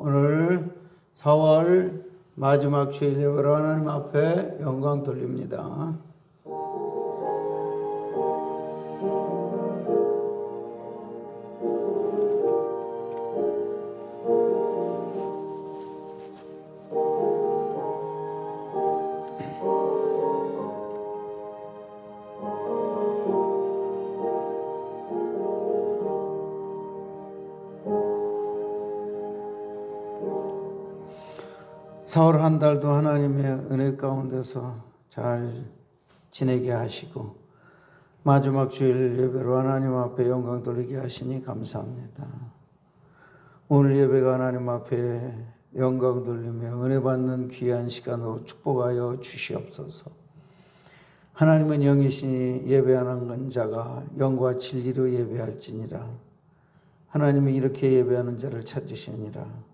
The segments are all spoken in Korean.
오늘 4월 마지막 주일 예배로 하나님 앞에 영광 돌립니다. 사월 한 달도 하나님의 은혜 가운데서 잘 지내게 하시고 마지막 주일 예배로 하나님 앞에 영광 돌리게 하시니 감사합니다. 오늘 예배가 하나님 앞에 영광 돌리며 은혜 받는 귀한 시간으로 축복하여 주시옵소서. 하나님은 영이시니 예배하는 자가 영과 진리로 예배할지니라. 하나님은 이렇게 예배하는 자를 찾으시니라.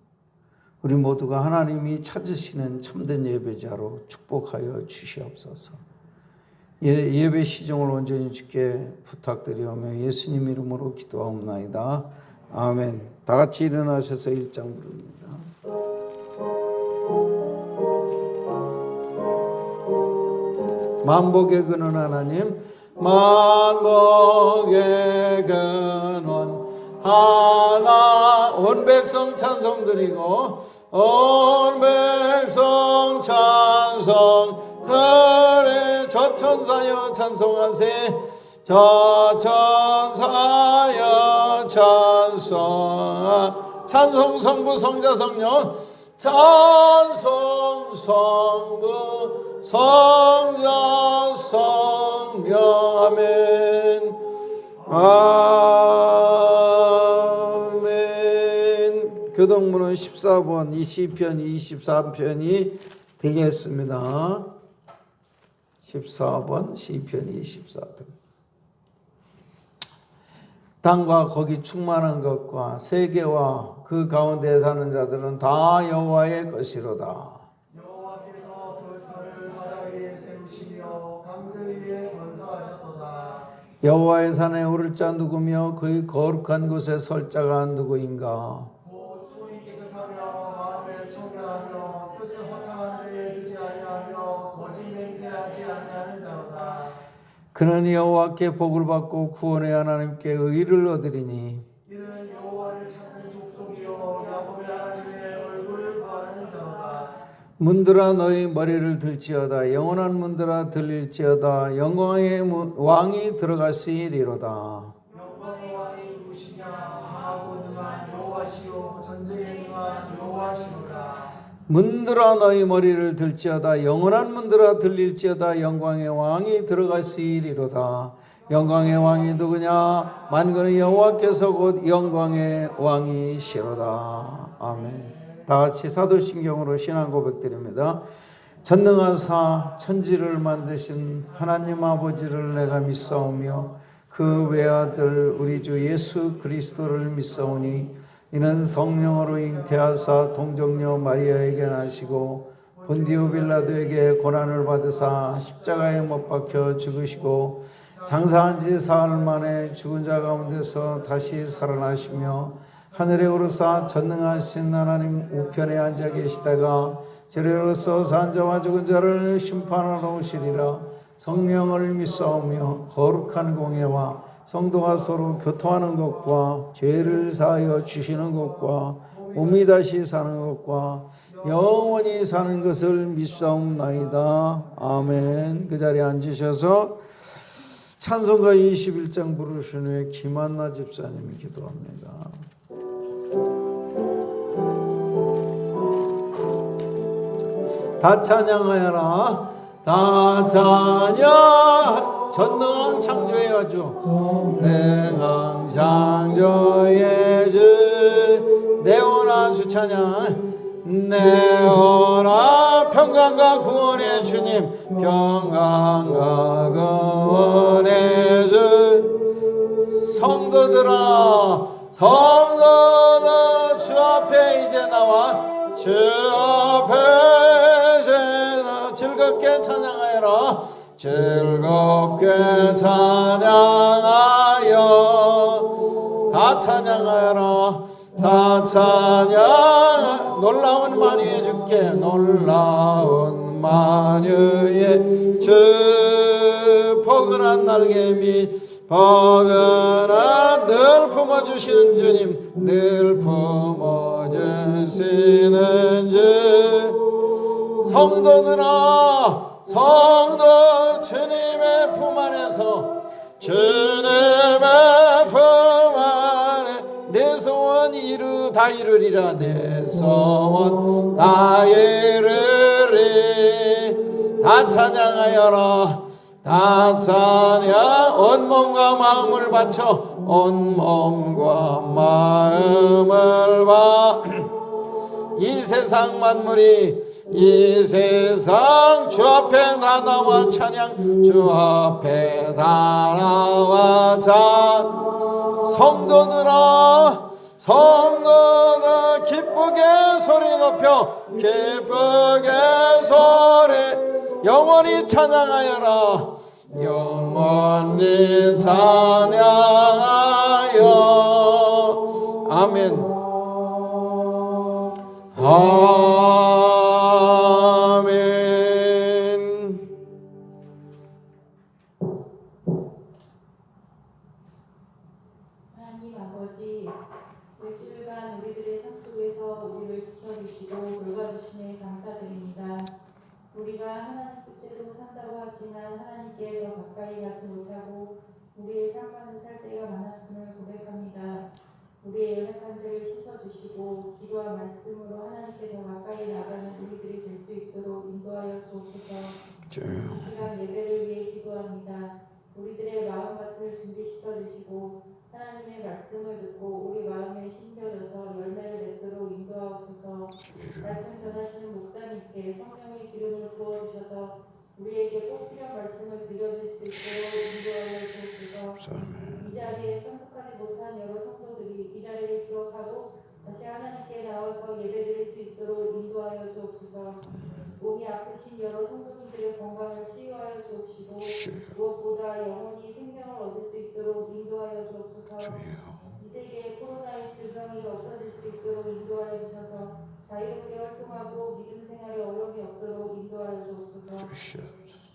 우리 모두가 하나님이 찾으시는 참된 예배자로 축복하여 주시옵소서. 예배 시종을 온전히 주께 부탁드리오며 예수님 이름으로 기도하옵나이다. 아멘. 다 같이 일어나셔서 1장 부릅니다. 만복의 근원 하나님, 만복의 근원 하나, 온 백성 찬송 드리고 온 백성 찬송 드리. 저천사여 찬송하세. 저천사여 찬송. 찬송 성부 성자 성령. 찬송 성부 성자 성령. 아멘. 아멘. 교동문은 14번, 이 시편 23편이 되겠습니다. 14번 시편 24편. 땅과 거기 충만한 것과 세계와 그 가운데 사는 자들은 다 여호와의 것이로다. 여호와께서 그 터를 바다 위에 세우시며 강들 위에 건설하셨도다. 여호와의 산에 오를 자 누구며 그의 거룩한 곳에 설 자가 누구인가. 곧 손이 깨끗하며 마음에 청결하며 뜻을 허탄한 데에 두지 아니하며 거짓 맹세하지 아니하는 자로다. 그는 여호와께 복을 받고 구원의 하나님께 의를 얻으리니 이는 여호와를 찾는 족속이요 야곱의 하나님의 얼굴을 구하는 자로다. 문들아 너희 머리를 들지어다. 영원한 문들아 들릴지어다. 영광의 왕이 들어가시리로다. 영광의 왕이 누구시냐. 하고 능한 여호와시요 전쟁에 능한 여호와시로다. 문들아 너희 머리를 들지어다. 영원한 문들아 들릴지어다. 영광의 왕이 들어가시리로다. 영광의 왕이 누구냐. 만군의 여호와께서 곧 영광의 왕이시로다. 아멘. 다 같이 사도신경으로 신앙 고백드립니다. 전능하사 천지를 만드신 하나님 아버지를 내가 믿사오며 그 외아들 우리 주 예수 그리스도를 믿사오니 이는 성령으로 잉태하사 동정녀 마리아에게 나시고 본디오 빌라도에게 고난을 받으사 십자가에 못 박혀 죽으시고 장사한 지 사흘 만에 죽은 자 가운데서 다시 살아나시며 하늘에 오르사 전능하신 하나님 우편에 앉아 계시다가 저리로서 산 자와 죽은 자를 심판하러 오시리라. 성령을 믿사오며 거룩한 공예와 성도가 서로 교통하는 것과 죄를 사하여 주시는 것과 몸이 다시 사는 것과 영원히 사는 것을 믿사옵나이다. 아멘. 그 자리에 앉으셔서 찬송가 21장 부르신 후에 김한나 집사님이 기도합니다. 다 찬양하여라. 다 찬양. 전능한 창조해야죠. 능한 창조의 주 내오나 주 찬양. 내오나 평강과 구원의 주님. 평강과 구원의 주. 성도들아 성도들 주 앞에 이제 나와 주 앞에 이제 나 즐겁게 찬양하여라. 즐겁게 찬양하여 다 찬양하여라. 다 찬양 놀라운 마녀의 주께 놀라운 마녀의 주 포근한 날개 및 포근한 늘 품어주시는 주님 늘 품어주시는 주 성도들아 성도 주님의 품 안에서 주님의 품 안에 내 소원 다 이루리라 내 소원 다 이루리 다 찬양하여라 다 찬양 온몸과 마음을 바쳐 온몸과 마음을 이 세상 만물이 이 세상 주 앞에 다 나와 찬양 주 앞에 다 나와 성도들아 성도들 기쁘게 소리 높여 기쁘게 소리 영원히 찬양하여라 영원히 찬양하여 아멘 아멘. 하나님 아버지, 일주일간 우리들의 삶 속에서 우리를 지켜주시고 돌봐주시니 감사드립니다. 우리가 하나님 뜻대로 산다고 하지만 하나님께 더 가까이 가지 못하고 우리의 삶만을 살 때가 많았음을 고백합니다. 우리의 연약한 죄를 씻어주시고 기도와 말씀으로 하나님께 더 가까이 나가는 우리들이 될 수 있도록 인도하여 주옵소서. 이 시간 예배를 위해 기도합니다. 우리들의 마음밭을 준비시켜 주시고 하나님의 말씀을 듣고 우리 마음에 심겨져서 열매를 맺도록 인도하옵소서. 말씀 전하시는 목사님께 성령의 기름을 부어주셔서 우리에게 꼭 필요한 말씀을 들려줄 수 있도록 인도하여 주옵소서. 이 자리에 참석하지 못한 여러 성도들이 이 자리를 기억하고 다시 하나님께 나와서 예배드릴 수 있도록 인도하여 주옵소서. 몸이 아프신 여러 성도님들의 건강을 치유하여 주옵시고 무엇보다 영원히 생명을 얻을 수 있도록 인도하여 주옵소서. 이 세계에 코로나의 질병이 없어질 수 있도록 인도하여 주셔서 자유롭게 활동하고 믿음 생활에 어려움이 없도록 인도하여 주옵소서.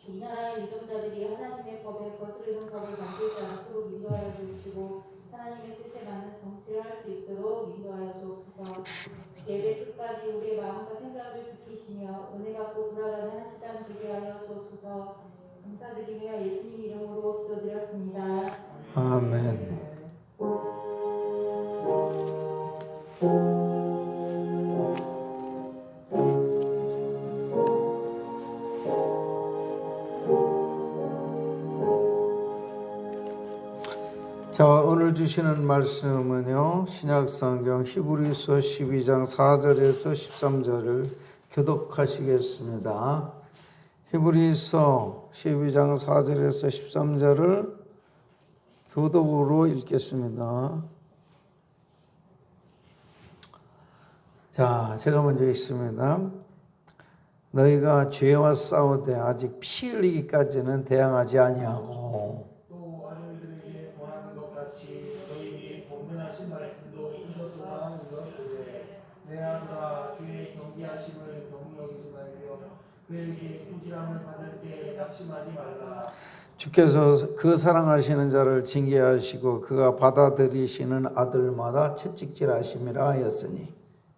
이 나라의 유정자들이 하나님의 법에 거스르는 법을 만들지 않도록 인도하여 주시고 하나님의 뜻에 맞는 정치를 할 수 있도록 인도하여 주옵소서. 예배 끝까지 우리의 마음과 생각을 지키시며 은혜 받고 돌아가는 한 시간 되게 하여 주옵소서. 감사드리며 예수님 이름으로 기도드렸습니다. 아멘. 자, 오늘 주시는 말씀은요, 신약성경 히브리서 12장 4절에서 13절을 교독하시겠습니다. 히브리서 12장 4절에서 13절을 교독으로 읽겠습니다. 자, 제가 먼저 읽습니다. 너희가 죄와 싸우되 아직 피 흘리기까지는 대항하지 아니하고 또 아들들에게 권하는 것 같이 너희에게 권면하신 말씀도 이것보다 하는 것이되 내 아들아 주의 경계하심을 경무여기지 말며 그에게 꾸지람을 받을 때 낙심하지 말라. 주께서 그 사랑하시는 자를 징계하시고 그가 받아들이시는 아들마다 채찍질하심이라 하였으니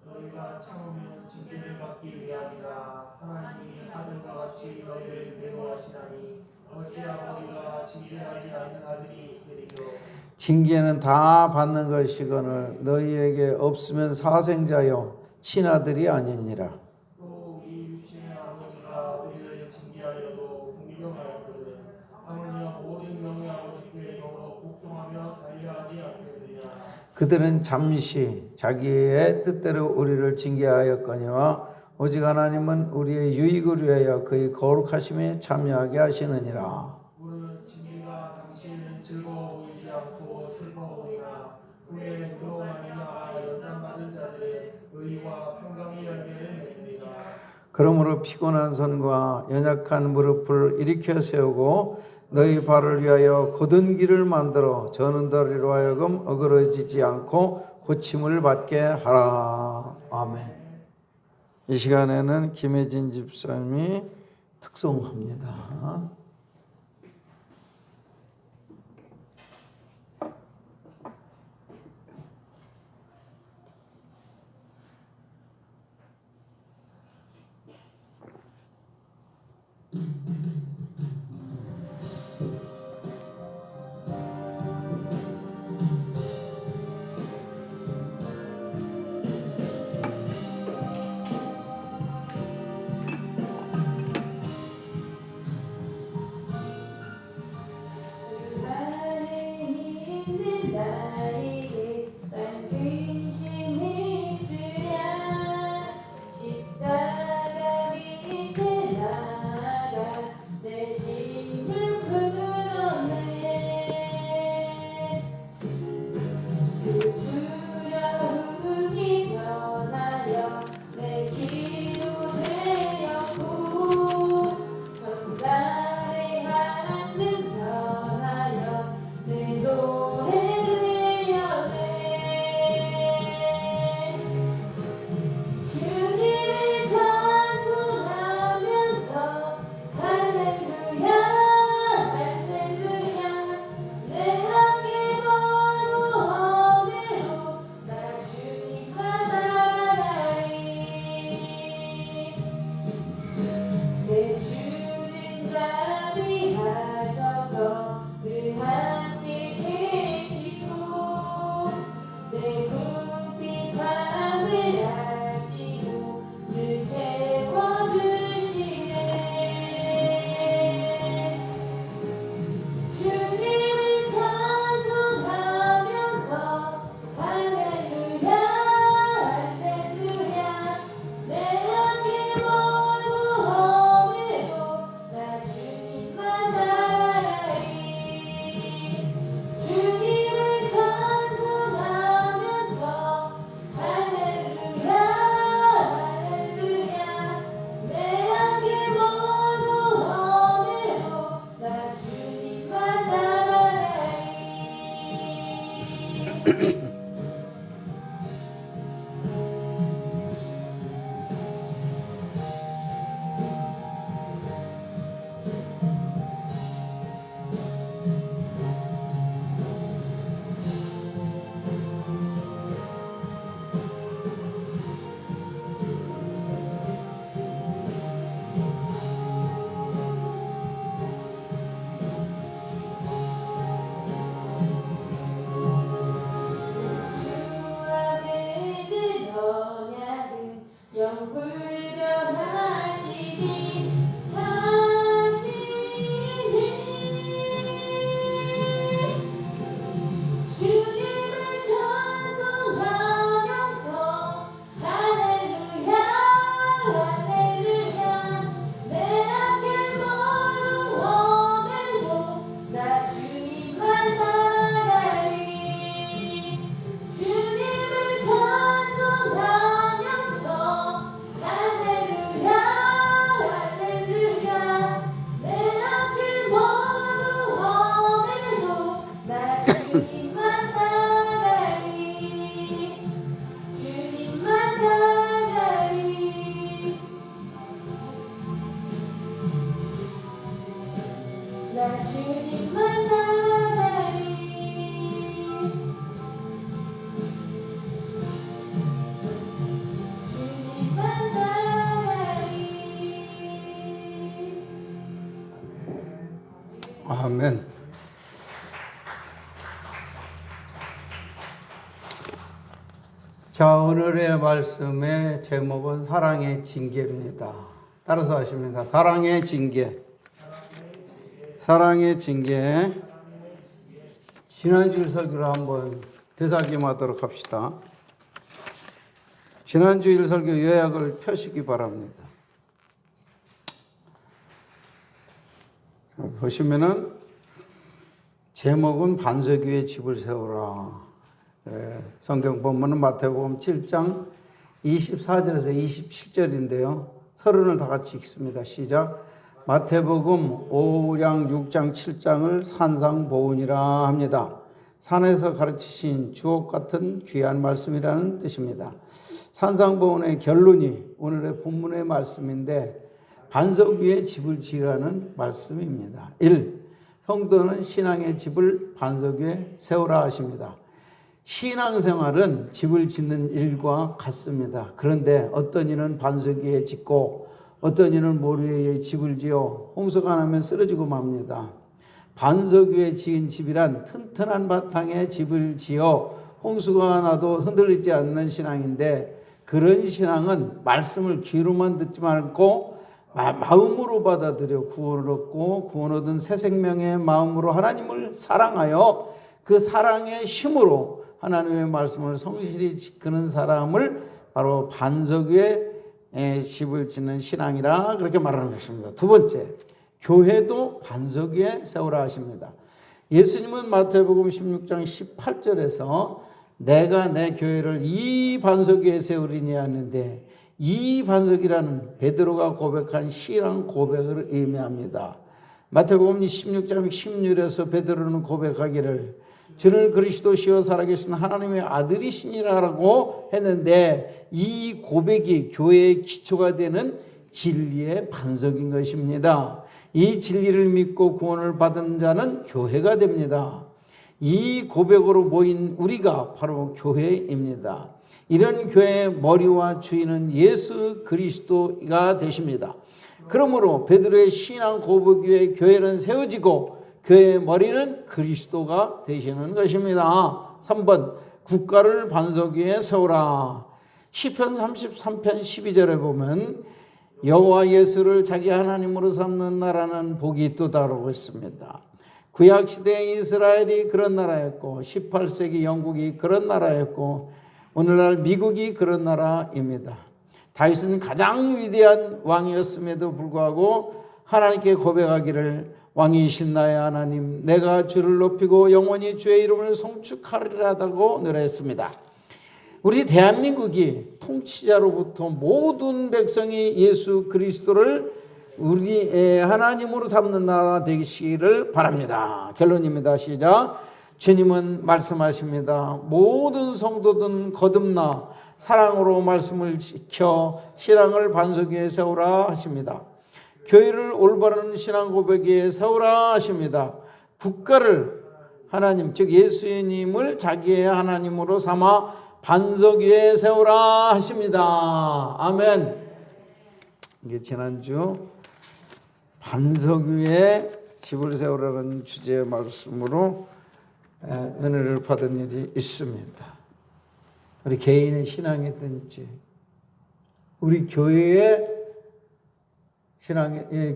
너희가 참으면 징계를 받기 위함이라. 하나님이 아들과 같이 너희를 배도하시나니 어찌하여 너희가 징계하지 않는 아들이 있으리요. 징계는 다 받는 것이거늘 너희에게 없으면 사생자요 친아들이 아니니라. 또 우리 육신의 아버지가 우리를 징계하여도 공경하였거든. 하물며 모든 영의 아버지께 더러 복종하며 살려 하지 않겠느냐. 그들은 잠시 자기의 뜻대로 우리를 징계하였거니와 오직 하나님은 우리의 유익을 위하여 그의 거룩하심에 참여하게 하시느니라. 우리는 징계가 당시에는 즐거워 보이지 않고 슬퍼 보이나 후에 그로 말미암아 연단받은 자들의 의와 평강의 열매를 맺으리라. 그러므로 피곤한 손과 연약한 무릎을 일으켜 세우고 너희 발을 위하여 곧은 길을 만들어 저는 다리로 하여금 어그러지지 않고 고침을 받게 하라. 아멘. 이 시간에는 김혜진 집사님이 특송합니다. 아멘. 자, 오늘의 말씀의 제목은 사랑의 징계입니다. 따라서 하십니다. 사랑의 징계. 사랑의 징계. 지난주 설교를 한번 되살림하도록 합시다. 지난주 설교 요약을 펴시기 바랍니다. 자, 보시면은 제목은 반석 위에 집을 세우라. 성경 본문은 마태복음 7장 24절에서 27절인데요. 서론을 다 같이 읽습니다. 시작. 마태복음 5장, 6장, 7장을 산상보훈이라 합니다. 산에서 가르치신 주옥 같은 귀한 말씀이라는 뜻입니다. 산상보훈의 결론이 오늘의 본문의 말씀인데 반석 위에 집을 지으라는 말씀입니다. 1. 성도는 신앙의 집을 반석 위에 세우라 하십니다. 신앙생활은 집을 짓는 일과 같습니다. 그런데 어떤 이는 반석 위에 짓고 어떤 이는 모래 위에 집을 지어 홍수가 나면 쓰러지고 맙니다. 반석 위에 지은 집이란 튼튼한 바탕에 집을 지어 홍수가 나도 흔들리지 않는 신앙인데, 그런 신앙은 말씀을 귀로만 듣지 말고 마음으로 받아들여 구원을 얻고 구원 얻은 새 생명의 마음으로 하나님을 사랑하여 그 사랑의 힘으로 하나님의 말씀을 성실히 지키는 사람을 바로 반석 위에 집을 짓는 신앙이라 그렇게 말하는 것입니다. 두 번째, 교회도 반석 위에 세우라 하십니다. 예수님은 마태복음 16장 18절에서 내가 내 교회를 이 반석 위에 세우리니 하는데, 이 반석이라는 베드로가 고백한 신앙 고백을 의미합니다. 마태복음 16장 16절에서 베드로는 고백하기를 주는 그리스도시요 살아계신 하나님의 아들이시니라고 했는데, 이 고백이 교회의 기초가 되는 진리의 반석인 것입니다. 이 진리를 믿고 구원을 받은 자는 교회가 됩니다. 이 고백으로 모인 우리가 바로 교회입니다. 이런 교회의 머리와 주인은 예수 그리스도가 되십니다. 그러므로 베드로의 신앙 고백 위에 교회는 세워지고 교회의 머리는 그리스도가 되시는 것입니다. 3번, 국가를 반석 위에 세우라. 시편 33편 12절에 보면 여호와 예수를 자기 하나님으로 삼는 나라는 복이 있도다라고 했습니다. 구약시대의 이스라엘이 그런 나라였고 18세기 영국이 그런 나라였고 오늘날 미국이 그런 나라입니다. 다윗은 가장 위대한 왕이었음에도 불구하고 하나님께 고백하기를 왕이신 나의 하나님, 내가 주를 높이고 영원히 주의 이름을 송축하리라고 노래했습니다. 우리 대한민국이 통치자로부터 모든 백성이 예수 그리스도를 우리의 하나님으로 삼는 나라 되시기를 바랍니다. 결론입니다. 시작. 주님은 말씀하십니다. 모든 성도든 거듭나 사랑으로 말씀을 지켜 신앙을 반석 위에 세우라 하십니다. 교회를 올바른 신앙 고백 위에 세우라 하십니다. 국가를 하나님 즉 예수님을 자기의 하나님으로 삼아 반석 위에 세우라 하십니다. 아멘. 이게 지난주 반석 위에 집을 세우라는 주제의 말씀으로 은혜를 받은 일이 있습니다. 우리 개인의 신앙이든지 우리 교회의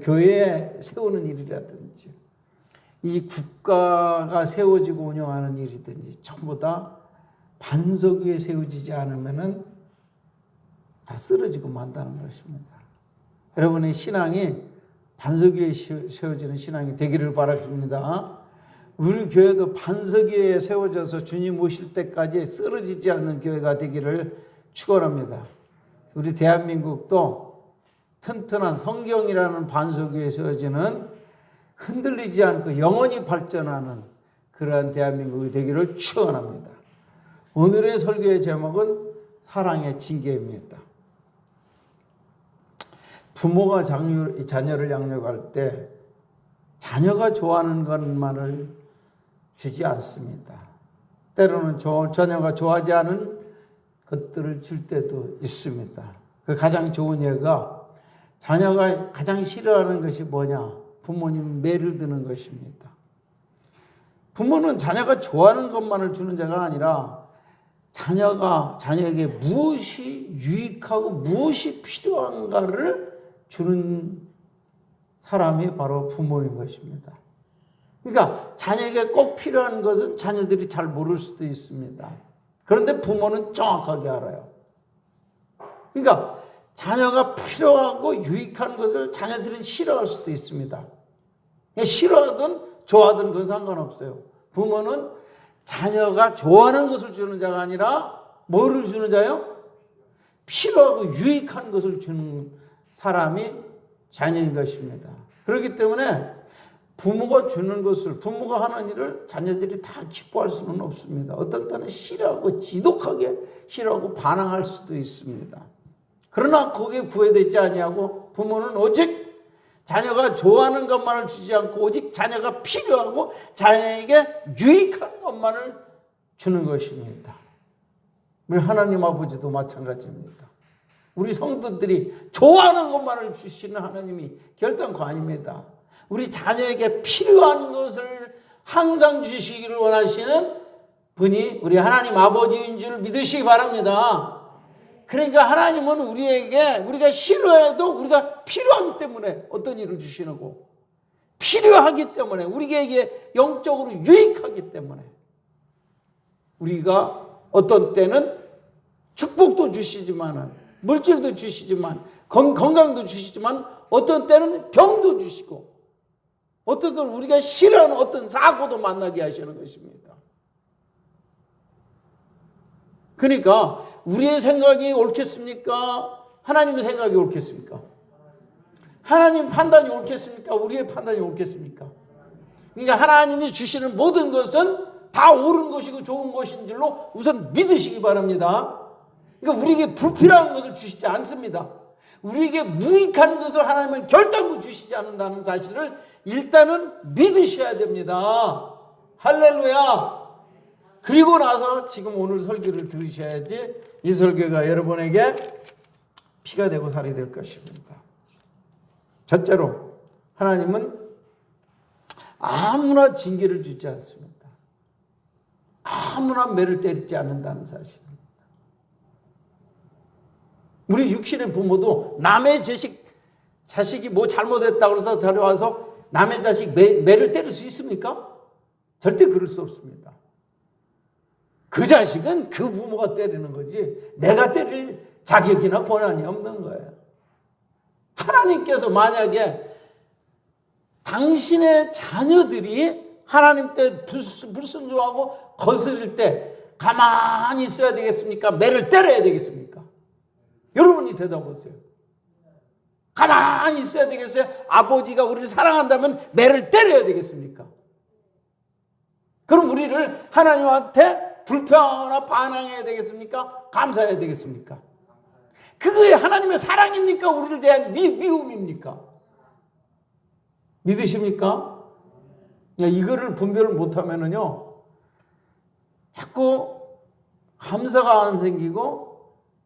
교회에 세우는 일이라든지 이 국가가 세워지고 운영하는 일이든지 전부 다 반석 위에 세워지지 않으면 다 쓰러지고 만다는 것입니다. 여러분의 신앙이 반석 위에 세워지는 신앙이 되기를 바랍니다. 우리 교회도 반석 위에 세워져서 주님 오실 때까지 쓰러지지 않는 교회가 되기를 축원합니다. 우리 대한민국도 튼튼한 성경이라는 반석 위에 세워지는 흔들리지 않고 영원히 발전하는 그러한 대한민국이 되기를 축원합니다. 오늘의 설교의 제목은 사랑의 징계입니다. 부모가 자녀를 양육할 때 자녀가 좋아하는 것만을 주지 않습니다. 때로는 자녀가 좋아하지 않은 것들을 줄 때도 있습니다. 그 가장 좋은 예가 자녀가 가장 싫어하는 것이 뭐냐? 부모님 매를 드는 것입니다. 부모는 자녀가 좋아하는 것만을 주는 자가 아니라 자녀에게 무엇이 유익하고 무엇이 필요한가를 주는 사람이 바로 부모인 것입니다. 그러니까 자녀에게 꼭 필요한 것은 자녀들이 잘 모를 수도 있습니다. 그런데 부모는 정확하게 알아요. 그러니까 자녀가 필요하고 유익한 것을 자녀들은 싫어할 수도 있습니다. 싫어하든 좋아하든 그건 상관없어요. 부모는 자녀가 좋아하는 것을 주는 자가 아니라 뭐를 주는 자요? 필요하고 유익한 것을 주는 사람이 자녀인 것입니다. 그렇기 때문에 부모가 주는 것을, 부모가 하는 일을 자녀들이 다 기뻐할 수는 없습니다. 어떤 때는 싫어하고 지독하게 싫어하고 반항할 수도 있습니다. 그러나 거기에 구애되지 아니하고 부모는 오직 자녀가 좋아하는 것만을 주지 않고 오직 자녀가 필요하고 자녀에게 유익한 것만을 주는 것입니다. 우리 하나님 아버지도 마찬가지입니다. 우리 성도들이 좋아하는 것만을 주시는 하나님이 결단코 아닙니다. 우리 자녀에게 필요한 것을 항상 주시기를 원하시는 분이 우리 하나님 아버지인 줄 믿으시기 바랍니다. 그러니까 하나님은 우리에게 우리가 싫어해도 우리가 필요하기 때문에 어떤 일을 주시고 필요하기 때문에 우리에게 영적으로 유익하기 때문에 우리가 어떤 때는 축복도 주시지만 물질도 주시지만 건강도 주시지만 어떤 때는 병도 주시고 어떤 때는 우리가 싫어하는 어떤 사고도 만나게 하시는 것입니다. 그러니까 우리의 생각이 옳겠습니까? 하나님의 생각이 옳겠습니까? 하나님 판단이 옳겠습니까? 우리의 판단이 옳겠습니까? 그러니까 하나님이 주시는 모든 것은 다 옳은 것이고 좋은 것인 줄로 우선 믿으시기 바랍니다. 그러니까 우리에게 불필요한 것을 주시지 않습니다. 우리에게 무익한 것을 하나님은 결단코 주시지 않는다는 사실을 일단은 믿으셔야 됩니다. 할렐루야. 그리고 나서 지금 오늘 설교를 들으셔야지 이 설교가 여러분에게 피가 되고 살이 될 것입니다. 첫째로 하나님은 아무나 징계를 주지 않습니다. 아무나 매를 때리지 않는다는 사실입니다. 우리 육신의 부모도 남의 자식이 뭐 잘못했다고 해서 데려와서 남의 자식 매를 때릴 수 있습니까? 절대 그럴 수 없습니다. 그 자식은 그 부모가 때리는 거지 내가 때릴 자격이나 권한이 없는 거예요. 하나님께서 만약에 당신의 자녀들이 하나님 때 불순종하고 거스릴 때 가만히 있어야 되겠습니까? 매를 때려야 되겠습니까? 여러분이 대답하세요. 가만히 있어야 되겠어요? 아버지가 우리를 사랑한다면 매를 때려야 되겠습니까? 그럼 우리를 하나님한테 불평하거나 반항해야 되겠습니까? 감사해야 되겠습니까? 그게 하나님의 사랑입니까? 우리를 대한 미움입니까? 믿으십니까? 이거를 분별을 못하면은요, 자꾸 감사가 안 생기고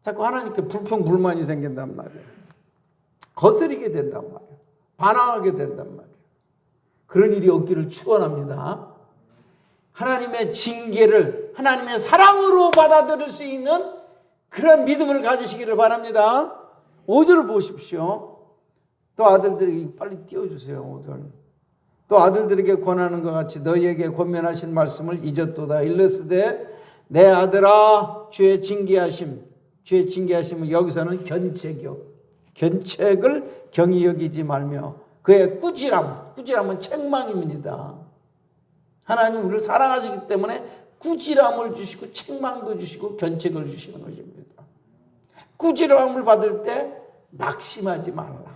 자꾸 하나님께 불평 불만이 생긴단 말이에요. 거스리게 된단 말이에요. 반항하게 된단 말이에요. 그런 일이 없기를 축원합니다. 하나님의 징계를 하나님의 사랑으로 받아들일 수 있는 그런 믿음을 가지시기를 바랍니다. 5절을 보십시오. 또 아들들에게 빨리 띄워주세요. 5절. 또 아들들에게 권하는 것 같이 너희에게 권면하신 말씀을 잊었도다. 일렀으되 내 아들아 주의 징계하심은 여기서는 견책을 경히 여기지 말며 그의 꾸지람은 책망입니다. 하나님 우리를 사랑하시기 때문에 꾸지람을 주시고 책망도 주시고 견책을 주시는 것입니다. 꾸지람을 받을 때 낙심하지 말라.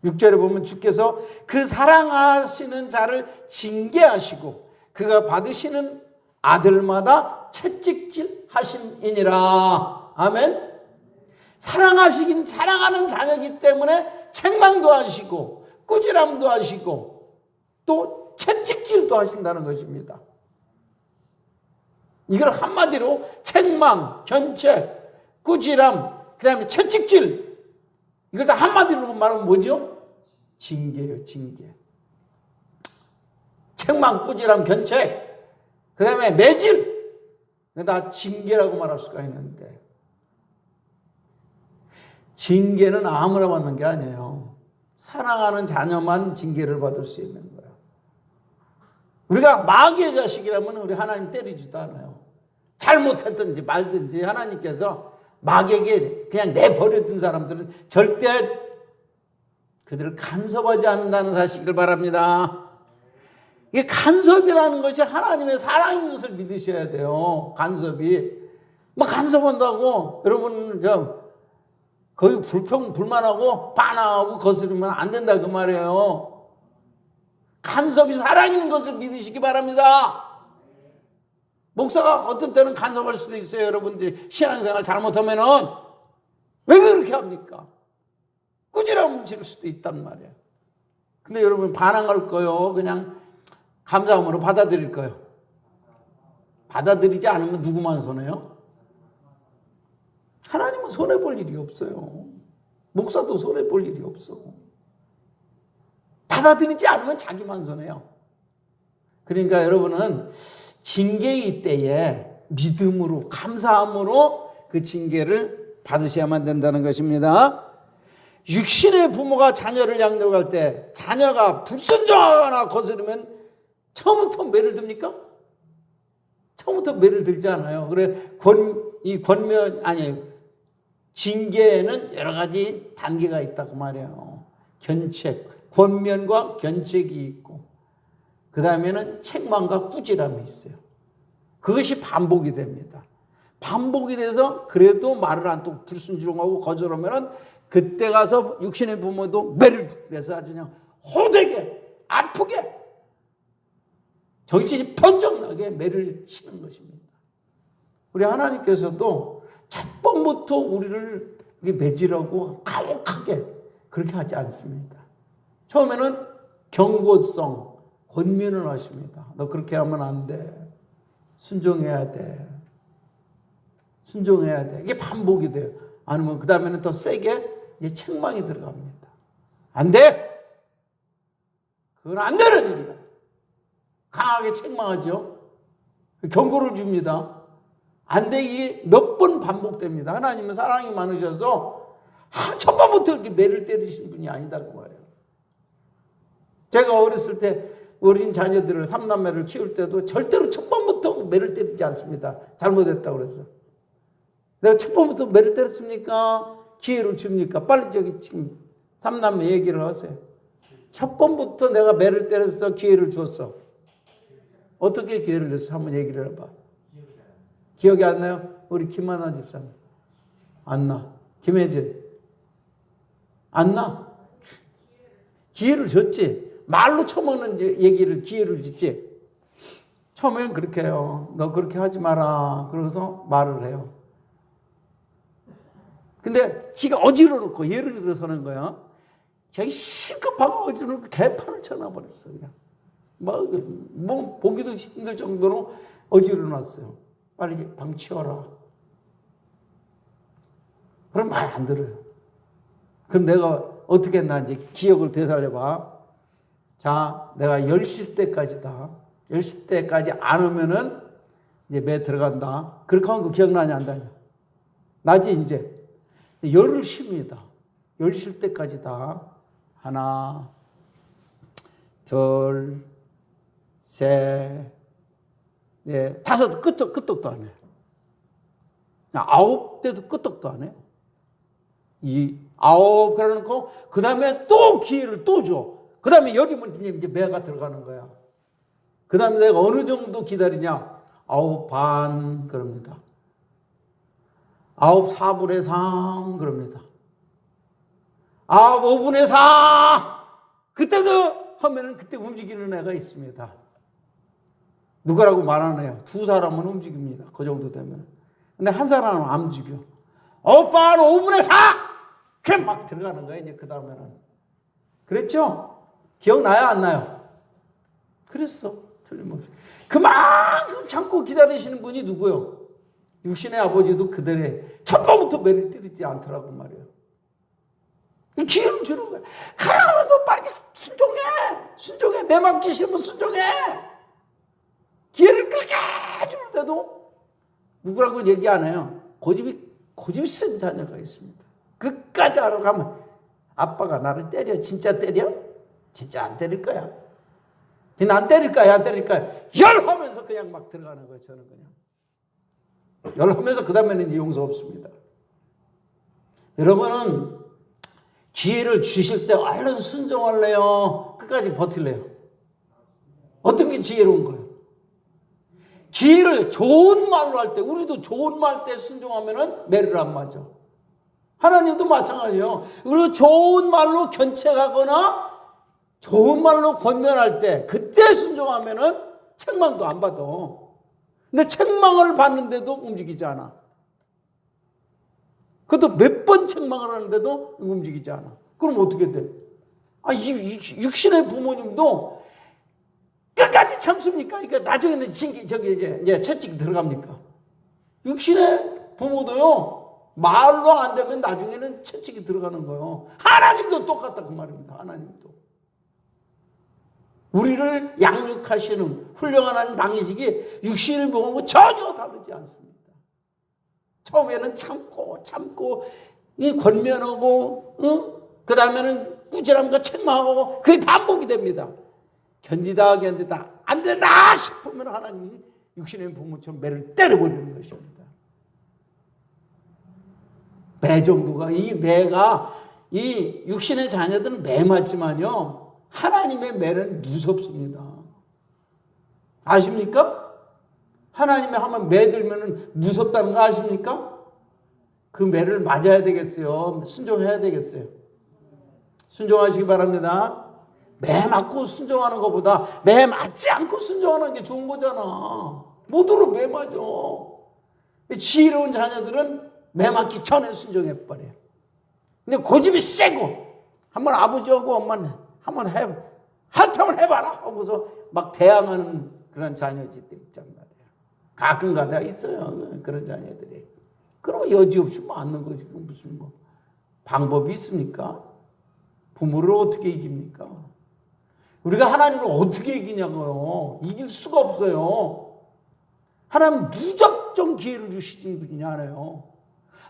6절에 보면 주께서 그 사랑하시는 자를 징계하시고 그가 받으시는 아들마다 채찍질 하심이니라. 아멘. 사랑하시긴 사랑하는 자녀이기 때문에 책망도 하시고 꾸지람도 하시고 또 채찍질도 하신다는 것입니다. 이걸 한마디로 책망, 견책, 꾸지람, 그 다음에 채찍질, 이걸 다 한마디로 말하면 뭐죠? 징계예요, 징계. 책망, 꾸지람, 견책, 그 다음에 매질, 다 징계라고 말할 수가 있는데 징계는 아무나 받는 게 아니에요. 사랑하는 자녀만 징계를 받을 수 있는 거예요. 우리가 마귀의 자식이라면 우리 하나님 때리지도 않아요. 잘못했든지 말든지 하나님께서 마귀에게 그냥 내버려둔 사람들은 절대 그들을 간섭하지 않는다는 사실을 바랍니다. 이게 간섭이라는 것이 하나님의 사랑인 것을 믿으셔야 돼요. 간섭이. 뭐 간섭한다고 여러분 거의 불평, 불만하고 반항하고 거스르면 안 된다 그 말이에요. 간섭이 사랑인 것을 믿으시기 바랍니다. 목사가 어떤 때는 간섭할 수도 있어요. 여러분들이 신앙생활 잘못하면은 왜 그렇게 합니까? 꾸지람 지를 수도 있단 말이에요. 근데 여러분 반항할 거요? 그냥 감사함으로 받아들일 거요? 받아들이지 않으면 누구만 손해요? 하나님은 손해볼 일이 없어요. 목사도 손해볼 일이 없어. 받아들이지 않으면 자기만 손해요. 그러니까 여러분은 징계의 때에 믿음으로 감사함으로 그 징계를 받으셔야만 된다는 것입니다. 육신의 부모가 자녀를 양육할 때 자녀가 불순종하거나 거스르면 처음부터 매를 듭니까? 처음부터 매를 들지 않아요. 그래 징계에는 여러 가지 단계가 있다고 말해요. 견책, 권면과 견책이 있고 그 다음에는 책망과 꾸지람이 있어요. 그것이 반복이 됩니다. 반복이 돼서 그래도 말을 안 듣고 불순종하고 거절하면 그때 가서 육신의 부모도 매를 내서 아주 그냥 호되게 아프게 정신이 번쩍 나게 매를 치는 것입니다. 우리 하나님께서도 첫 번부터 우리를 매질하고 가혹하게 그렇게 하지 않습니다. 처음에는 경고성, 권면을 하십니다. 너 그렇게 하면 안 돼. 순종해야 돼. 순종해야 돼. 이게 반복이 돼요. 아니면 그 다음에는 더 세게 이제 책망이 들어갑니다. 안 돼! 그건 안 되는 일이야. 강하게 책망하죠. 경고를 줍니다. 안 되기 몇 번 반복됩니다. 하나님은 사랑이 많으셔서 첫 번부터 이렇게 매를 때리신 분이 아니다고 말해요. 제가 어렸을 때 어린 자녀들을 삼남매를 키울 때도 절대로 첫 번부터 매를 때리지 않습니다. 잘못했다고 그래서. 내가 첫 번부터 매를 때렸습니까? 기회를 줍니까? 빨리 지금 삼남매 얘기를 하세요. 첫 번부터 내가 매를 때려서 기회를 줬어. 어떻게 기회를 줬어? 한번 얘기를 해봐. 기억이 안 나요? 우리 김하나 집사님. 안 나. 김혜진. 안 나. 기회를 줬지. 말로 처먹는 얘기를 기회를 줬지. 처음에는 그렇게 해요. 너 그렇게 하지 마라. 그러고서 말을 해요. 근데 지가 어지러놓고 예를 들어서는 거야. 자기 실컷 방을 어지러놓고 개판을 쳐놔버렸어. 그냥. 뭐 보기도 힘들 정도로 어지러놨어요. 빨리 방 치워라. 그럼 말 안 들어요. 그럼 내가 어떻게 했나 이제 기억을 되살려봐. 자, 내가 10시 때까지다. 10시 때까지 안 오면은 이제 매 들어간다. 그렇게 하는 거 기억나냐 안 나냐? 나지 이제. 열을 쉽니다. 10시 때까지다. 하나, 둘, 셋, 넷, 다섯, 끄떡도 안 해요. 9대도 끄떡도 안 해요. 9, 그래 놓고, 그 다음에 또 기회를 또 줘. 그 다음에 열이면 이제 매가 들어가는 거야. 그 다음에 내가 어느 정도 기다리냐? 9반, 그럽니다. 9, 4분의 3, 그럽니다. 9, 5분의 4! 그때도 하면은 그때 움직이는 애가 있습니다. 누구라고 말 안 해요. 2 사람은 움직입니다. 그 정도 되면. 근데 한 사람은 안 움직여. 9반 5분의 4! 그냥 막 들어가는 거예요. 이제 그 다음에는. 그랬죠? 기억나요? 안 나요? 그랬어. 틀림없이. 그만큼 참고 기다리시는 분이 누구요? 육신의 아버지도 그들의 첫 번부터 매를 때리지 않더라고 말이에요. 기회를 주는 거야. 가라면 너 빨리 순종해. 순종해. 매 맞기 싫으면 순종해. 기회를 그렇게 주는데도 누구라고 얘기 안 해요. 고집이 센 자녀가 있습니다. 끝까지 하러 가면 아빠가 나를 때려. 진짜 때려? 진짜 안 때릴 거야. 난 때릴 거야. 안 때릴 거야. 열하면서 그냥 막 들어가는 거예요. 저는 그냥. 열하면서 그 다음에는 이제 용서 없습니다. 여러분은 기회를 주실 때 얼른 순종할래요? 끝까지 버틸래요? 어떤 게 지혜로운 거예요? 기회를 좋은 말로 할 때, 우리도 좋은 말 때 순종하면은 매를 안 맞아. 하나님도 마찬가지예요. 우리가 좋은 말로 견책하거나 좋은 말로 권면할 때 그때 순종하면은 책망도 안 받아. 근데 책망을 받는데도 움직이지 않아. 그것도 몇 번 책망을 하는데도 움직이지 않아. 그럼 어떻게 돼? 육신의 부모님도 끝까지 참습니까? 그러니까 나중에는 이제 채찍 들어갑니까? 육신의 부모도요, 말로 안 되면 나중에는 채찍이 들어가는 거예요. 하나님도 똑같다 그 말입니다. 하나님도. 우리를 양육하시는 훌륭한 방식이 육신의 부모하고 전혀 다르지 않습니다. 처음에는 참고 이 권면하고 그 다음에는 꾸지람과 책망하고 그게 반복이 됩니다. 견디다 안 된다 싶으면 하나님이 육신의 부모처럼 매를 때려버리는 것입니다. 매 정도가 이 매가 이 육신의 자녀들은 매 맞지만요 하나님의 매는 무섭습니다. 아십니까? 하나님의 한번 매 들면 무섭다는 거 아십니까? 그 매를 맞아야 되겠어요. 순종해야 되겠어요. 순종하시기 바랍니다. 매 맞고 순종하는 것보다 매 맞지 않고 순종하는 게 좋은 거잖아. 모두로 매 맞아. 지혜로운 자녀들은 매 맞기 전에 순종해버려요. 근데 고집이 세고 한번 아버지하고 엄마는 한번 한번 해봐라 하고서 막 대항하는 그런 자녀들이 있단 말이에요. 가끔 가다 있어요. 그런 자녀들이. 그러면 여지없이 맞는 거지. 무슨 방법이 있습니까? 부모를 어떻게 이깁니까? 우리가 하나님을 어떻게 이기냐고요. 이길 수가 없어요. 하나님 무작정 기회를 주시는 분이 아니에요.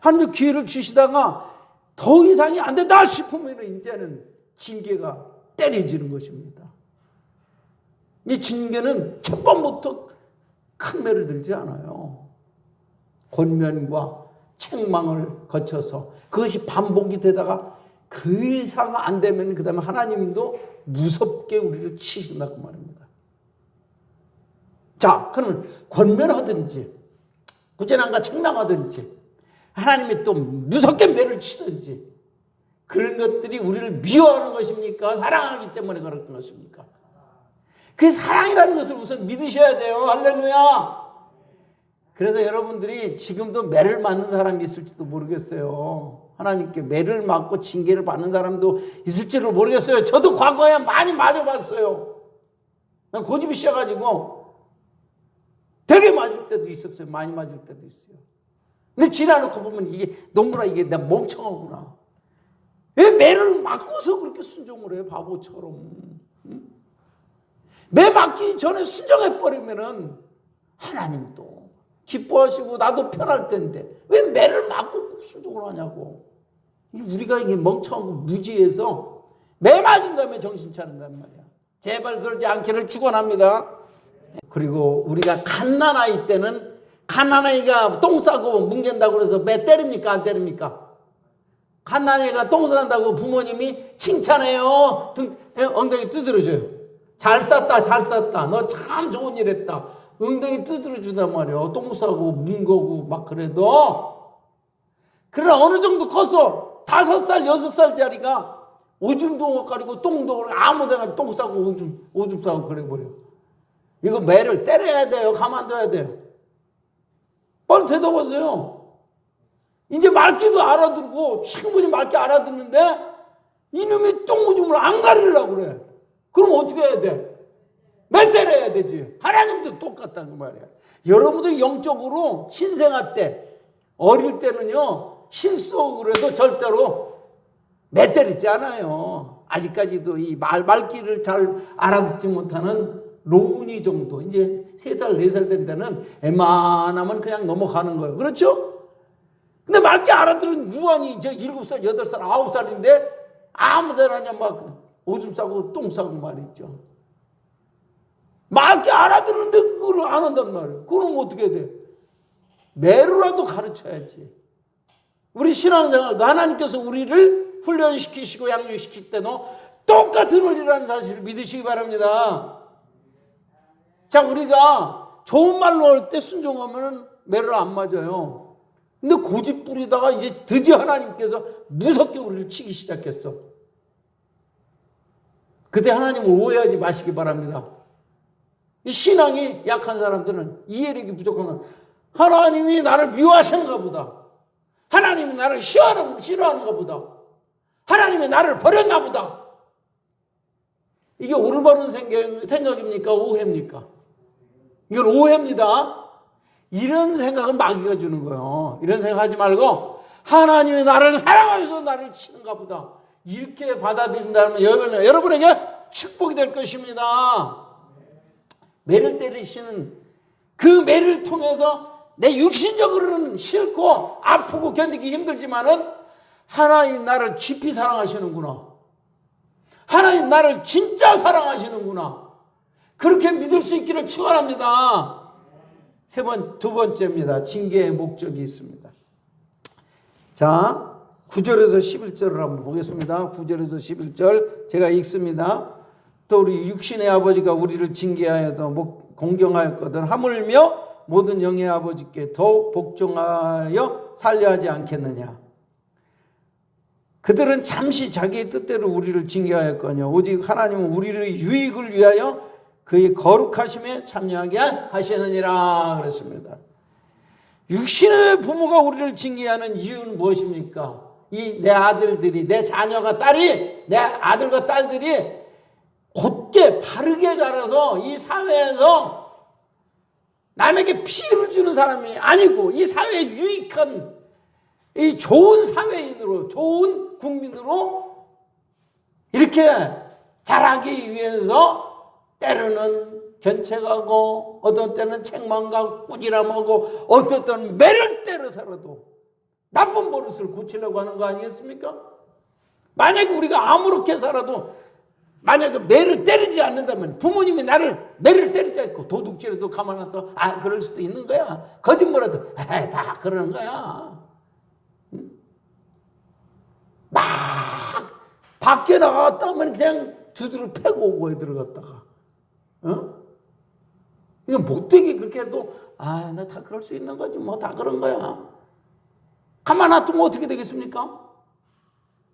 하나님 기회를 주시다가 더 이상이 안 된다 싶으면 이제는 징계가 때려지는 것입니다. 이 징계는 첫 번부터 큰 매를 들지 않아요. 권면과 책망을 거쳐서 그것이 반복이 되다가 그 이상 안 되면 그 다음에 하나님도 무섭게 우리를 치신다고 말입니다. 자, 그러면 권면하든지 꾸준함과 책망하든지 하나님이 또 무섭게 매를 치든지 그런 것들이 우리를 미워하는 것입니까? 사랑하기 때문에 그런 것입니까? 그 사랑이라는 것을 우선 믿으셔야 돼요. 할렐루야. 그래서 여러분들이 지금도 매를 맞는 사람이 있을지도 모르겠어요. 하나님께 매를 맞고 징계를 받는 사람도 있을지도 모르겠어요. 저도 과거에 많이 맞아봤어요. 난 고집이 씌어가지고 되게 맞을 때도 있었어요. 많이 맞을 때도 있어요. 근데 지나놓고 보면 이게 너무나 이게 나 멍청하구나. 왜 매를 맞고서 그렇게 순종을 해요? 바보처럼. 응? 매 맞기 전에 순종해버리면은 하나님도 기뻐하시고 나도 편할 텐데 왜 매를 맞고 순종을 하냐고. 우리가 이게 멍청하고 무지해서 매 맞은 다음에 정신 차린단 말이야. 제발 그러지 않기를 축원합니다. 그리고 우리가 갓난아이 때는 갓난아이가 똥 싸고 뭉갠다고 그래서 매 때립니까? 안 때립니까? 갓난아이가 똥 싼다고 부모님이 칭찬해요. 엉덩이 두드려줘요. 잘 쌌다 잘 쌌다. 너 참 좋은 일 했다. 엉덩이 두드려준단 말이에요. 똥 싸고 뭉거고 막 그래도. 그러나 어느 정도 커서 5살 6살짜리가 오줌도 가리고 똥도 아무데나 똥 싸고 오줌 싸고 그래버려. 이거 매를 때려야 돼요. 가만둬야 돼요. 빨리 대답하세요. 이제 말귀도 알아듣고 충분히 말귀 알아듣는데 이놈이 똥오줌을 안 가리려고 그래. 그럼 어떻게 해야 돼? 매 때려야 되지. 하나님도 똑같다는 말이야. 여러분들 영적으로 신생아 때 어릴 때는요 실수하고 그래도 절대로 매 때리지 않아요. 아직까지도 이 말귀를 잘 알아듣지 못하는 로운이 정도 이제 3살 4살 된 데는 웬만하면 그냥 넘어가는 거예요. 그렇죠? 근데 말귀 알아들은 유한이 이제 7살 8살 9살인데 아무데나 막 오줌 싸고 똥 싸고 말이죠. 말귀 알아들었는데 그걸 안 한단 말이에요. 그럼 어떻게 돼? 매로라도 가르쳐야지. 우리 신앙생활도 하나님께서 우리를 훈련시키시고 양육시킬 때도 똑같은 원리라는 사실을 믿으시기 바랍니다. 자, 우리가 좋은 말로 할 때 순종하면 매를 안 맞아요. 근데 고집 부리다가 이제 드디어 하나님께서 무섭게 우리를 치기 시작했어. 그때 하나님을 오해하지 마시기 바랍니다. 이 신앙이 약한 사람들은 이해력이 부족한 건 하나님이 나를 미워하시는가 보다. 하나님이 나를 싫어하는가 보다. 하나님이 나를 버렸나 보다. 이게 올바른 생각입니까? 오해입니까? 이건 오해입니다. 이런 생각은 마귀가 주는 거예요. 이런 생각하지 말고 하나님이 나를 사랑하셔서 나를 치는가 보다. 이렇게 받아들인다면 여러분에게 축복이 될 것입니다. 매를 때리시는 그 매를 통해서 내 육신적으로는 싫고 아프고 견디기 힘들지만은 하나님 나를 깊이 사랑하시는구나. 하나님 나를 진짜 사랑하시는구나. 그렇게 믿을 수 있기를 축원합니다. 두 번째입니다. 징계의 목적이 있습니다. 자, 9절에서 11절을 한번 보겠습니다. 9절에서 11절 제가 읽습니다. 또 우리 육신의 아버지가 우리를 징계하여도 공경하였거든 하물며 모든 영의 아버지께 더 복종하여 살려하지 않겠느냐. 그들은 잠시 자기의 뜻대로 우리를 징계하였거니와 오직 하나님은 우리의 유익을 위하여 그의 거룩하심에 참여하게 하시느니라 그랬습니다. 육신의 부모가 우리를 징계하는 이유는 무엇입니까? 이 내 아들들이, 내 자녀가 딸이, 내 아들과 딸들이 곧게 바르게 자라서 이 사회에서 남에게 피해를 주는 사람이 아니고 이 사회에 유익한 이 좋은 사회인으로, 좋은 국민으로 이렇게 자라기 위해서 때로는 견책하고 어떤 때는 책망하고 꾸지람하고 어떤 때는 매를 때려서라도 나쁜 버릇을 고치려고 하는 거 아니겠습니까? 만약에 우리가 아무렇게 살아도 만약에 매를 때리지 않는다면 부모님이 나를 매를 때리지 않고 도둑질해도 가만 놔둬 그럴 수도 있는 거야. 거짓말해도 다 그러는 거야. 막 밖에 나갔다 하면 그냥 두드러 패고 오고 들어갔다가 이거 못되게 그렇게 해도 나 다 그럴 수 있는 거지 뭐 다 그런 거야. 가만 놔두면 어떻게 되겠습니까?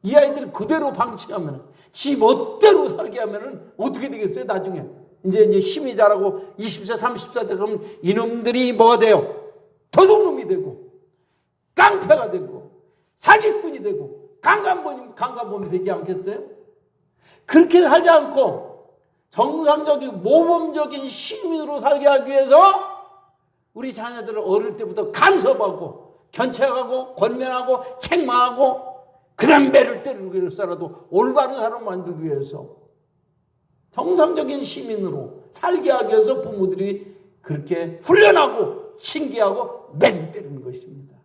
이 아이들을 그대로 방치하면 지 멋대로 살게 하면 어떻게 되겠어요? 나중에 이제 힘이 자라고 20세 30세 때 그러면 이놈들이 뭐가 돼요? 도둑놈이 되고 깡패가 되고 사기꾼이 되고 강간범이 되지 않겠어요? 그렇게 살지 않고 정상적인 모범적인 시민으로 살게 하기 위해서 우리 자녀들을 어릴 때부터 간섭하고 견책하고 권면하고 책망하고 그 다음 매를 때리기 위해서라도 올바른 사람 만들기 위해서 정상적인 시민으로 살게 하기 위해서 부모들이 그렇게 훈련하고 징계하고 매를 때리는 것입니다.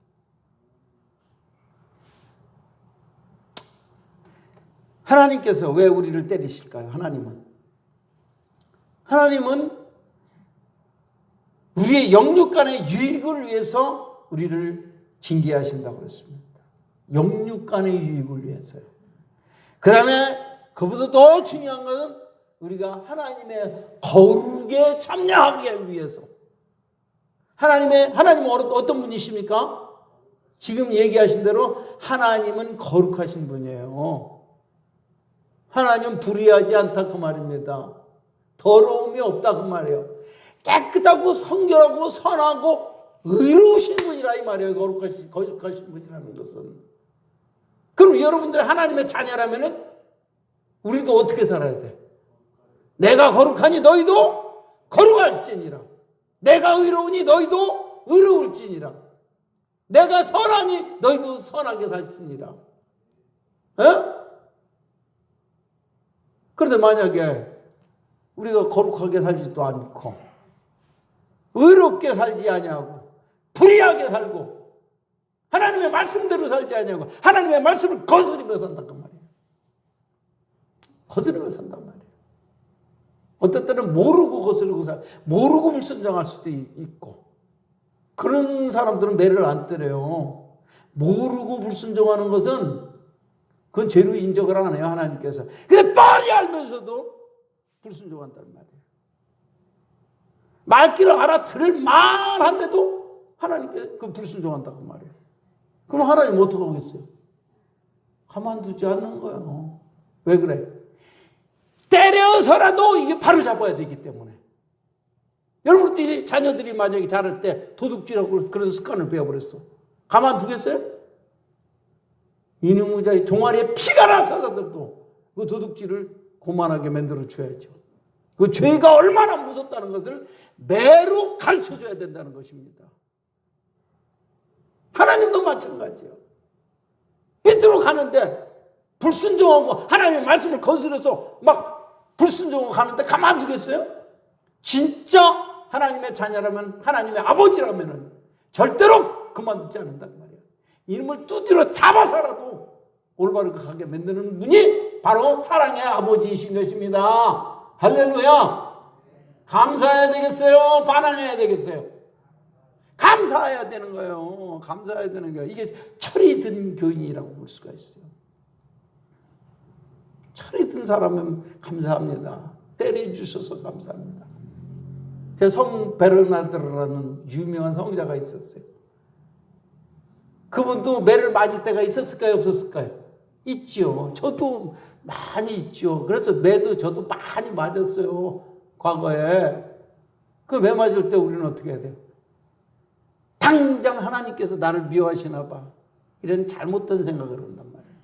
하나님께서 왜 우리를 때리실까요? 하나님은 우리의 영육간의 유익을 위해서 우리를 징계하신다고 그랬습니다. 영육간의 유익을 위해서요. 그 다음에 그보다 더 중요한 것은 우리가 하나님의 거룩에 참여하기 위해서. 하나님은 어떤 분이십니까? 지금 얘기하신 대로 하나님은 거룩하신 분이에요. 하나님은 불의하지 않다 그 말입니다. 더러움이 없다 그 말이에요. 깨끗하고 성결하고 선하고 의로우신 분이라 이 말이에요. 거룩하신 분이라는 것은. 그럼 여러분들 하나님의 자녀라면은 우리도 어떻게 살아야 돼? 내가 거룩하니 너희도 거룩할지니라. 내가 의로우니 너희도 의로울지니라. 내가 선하니 너희도 선하게 살지니라. 그런데 만약에 우리가 거룩하게 살지도 않고 의롭게 살지 아니하고 불의하게 살고 하나님의 말씀대로 살지 아니하고 하나님의 말씀을 거스르며 산단 말이에요. 거스르며 산단 말이에요. 어떤 때는 모르고 거스르고 모르고 불순종할 수도 있고 그런 사람들은 매를 안 때려요. 모르고 불순종하는 것은 그건 죄로 인정을 안 해요. 하나님께서. 근데 뻔히 알면서도 불순종한단 말이에요. 말귀를 알아들을 만한데도 하나님께 그 불순종한다고 말이에요. 그럼 하나님 어떻게 하겠어요? 가만두지 않는 거예요. 왜 그래? 때려서라도 이게 바로 잡아야 되기 때문에. 여러분들 자녀들이 만약에 자랄 때 도둑질하고 그런 습관을 배워버렸어. 가만두겠어요? 이놈의 자의 종아리에 피가 나서라도 그 도둑질을 고만하게 만들어 줘야죠. 그 죄가 얼마나 무섭다는 것을 매로 가르쳐 줘야 된다는 것입니다. 하나님도 마찬가지예요. 삐뚤어 가는데 불순종하고 하나님의 말씀을 거스려서 막 불순종하고 가는데 가만두겠어요? 진짜 하나님의 자녀라면, 하나님의 아버지라면 절대로 그만두지 않는단 말이에요. 이놈을 두드려 잡아서라도 올바르게 가게 만드는 분이 바로 사랑의 아버지이신 것입니다. 할렐루야. 감사해야 되겠어요? 반항해야 되겠어요? 감사해야 되는 거예요. 감사해야 되는 거예요. 이게 철이 든 교인이라고 볼 수가 있어요. 철이 든 사람은 감사합니다. 때려주셔서 감사합니다. 제 성 베르나드라는 유명한 성자가 있었어요. 그분도 매를 맞을 때가 있었을까요? 없었을까요? 있지요. 저도 많이 있죠. 그래서 매도 저도 많이 맞았어요. 과거에. 그 매 맞을 때 우리는 어떻게 해야 돼요? 당장 하나님께서 나를 미워하시나 봐. 이런 잘못된 생각을 한단 말이에요.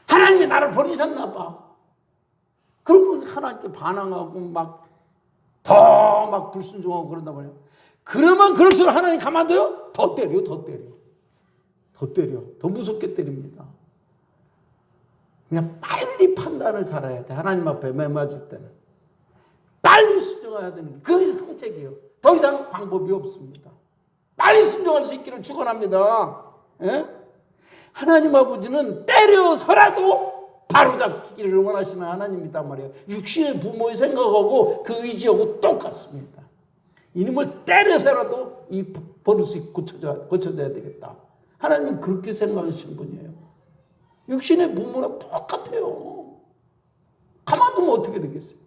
하나님이 나를 버리셨나 봐. 그러고 하나님께 반항하고 막 불순종하고 그런단 말이에요. 그러면 그럴수록 하나님 가만둬요? 더 때려. 더 무섭게 때립니다. 그냥 빨리 판단을 잘해야 돼. 하나님 앞에 매 맞을 때는. 빨리 순종해야 되는 게 그게 상책이에요. 더 이상 방법이 없습니다. 빨리 순종할 수 있기를 축원합니다. 예? 하나님 아버지는 때려서라도 바로잡기를 원하시는 하나님이단 말이에요. 육신의 부모의 생각하고 그 의지하고 똑같습니다. 이놈을 때려서라도 이 버릇이 고쳐져야 되겠다. 하나님은 그렇게 생각하시는 분이에요. 육신의 부모랑 똑같아요. 가만두면 어떻게 되겠어요?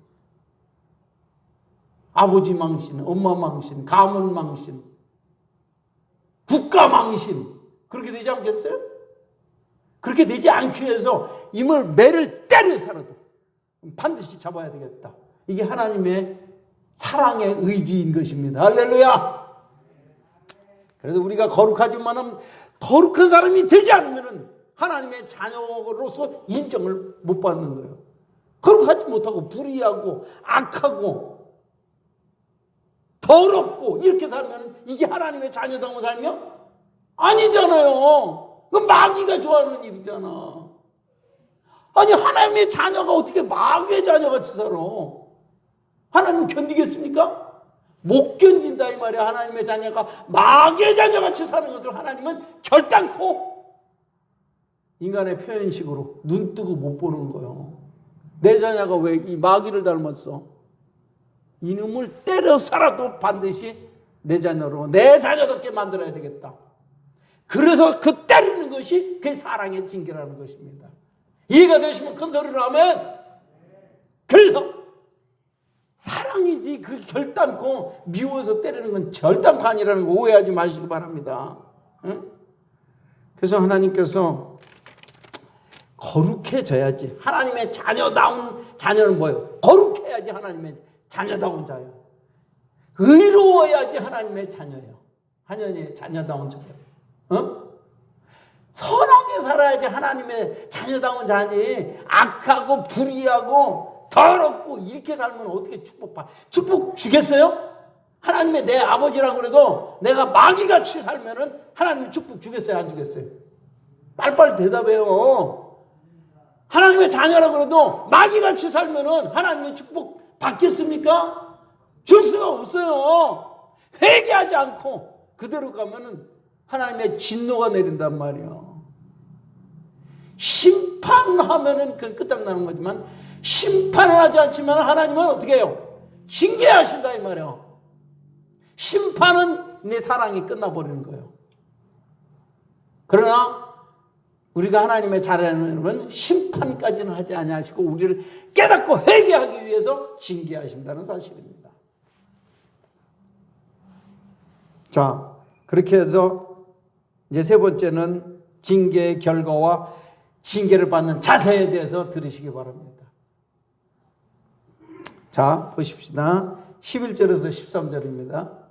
아버지 망신, 엄마 망신, 가문 망신, 국가 망신, 그렇게 되지 않겠어요? 그렇게 되지 않기 위해서 이물 매를 때려서라도 반드시 잡아야 되겠다. 이게 하나님의 사랑의 의지인 것입니다. 할렐루야. 그래서 우리가 거룩하지만은 거룩한 사람이 되지 않으면은 하나님의 자녀로서 인정을 못 받는 거예요. 거룩하지 못하고 불의하고 악하고 더럽고 이렇게 살면 이게 하나님의 자녀다고 살면 아니잖아요. 그 마귀가 좋아하는 일이잖아. 아니 하나님의 자녀가 어떻게 마귀의 자녀같이 살아? 하나님은 견디겠습니까? 못 견딘다 이 말이야. 하나님의 자녀가 마귀의 자녀같이 사는 것을 하나님은 결단코 인간의 표현식으로 눈 뜨고 못 보는 거예요. 내 자녀가 왜 이 마귀를 닮았어? 이놈을 때려서라도 반드시 내 자녀로 내 자녀답게 만들어야 되겠다. 그래서 그 때리는 것이 그게 사랑의 징계라는 것입니다. 이해가 되시면 큰 소리로 하면. 그래서 사랑이지 그 결단코 미워서 때리는 건 결단코 아니라는 거 오해하지 마시기 바랍니다. 응? 그래서 하나님께서 거룩해져야지. 하나님의 자녀다운 자녀는 뭐예요? 거룩해야지 하나님의 자녀다운 자예요. 의로워야지 하나님의 자녀예요. 하나님의 자녀다운 자예요. 어? 선하게 살아야지 하나님의 자녀다운 자니. 악하고 불의하고 더럽고 이렇게 살면 어떻게 축복 주겠어요? 하나님의 내 아버지라고 그래도 내가 마귀같이 살면은 하나님이 축복 주겠어요? 안 주겠어요? 빨리빨리 대답해요. 하나님의 자녀라고 그래도 마귀같이 살면은 하나님의 축복 받겠습니까? 줄 수가 없어요. 회개하지 않고 그대로 가면은 하나님의 진노가 내린단 말이에요. 심판하면은 그건 끝장나는 거지만 심판을 하지 않지만 하나님은 어떻게 해요? 징계하신다 이 말이에요. 심판은 내 사랑이 끝나버리는 거예요. 그러나 우리가 하나님의 자녀는 심판까지는 하지 아니하시고 우리를 깨닫고 회개하기 위해서 징계하신다는 사실입니다. 자, 그렇게 해서 이제 세 번째는 징계의 결과와 징계를 받는 자세에 대해서 들으시기 바랍니다. 자, 보십시다. 11절에서 13절입니다. 다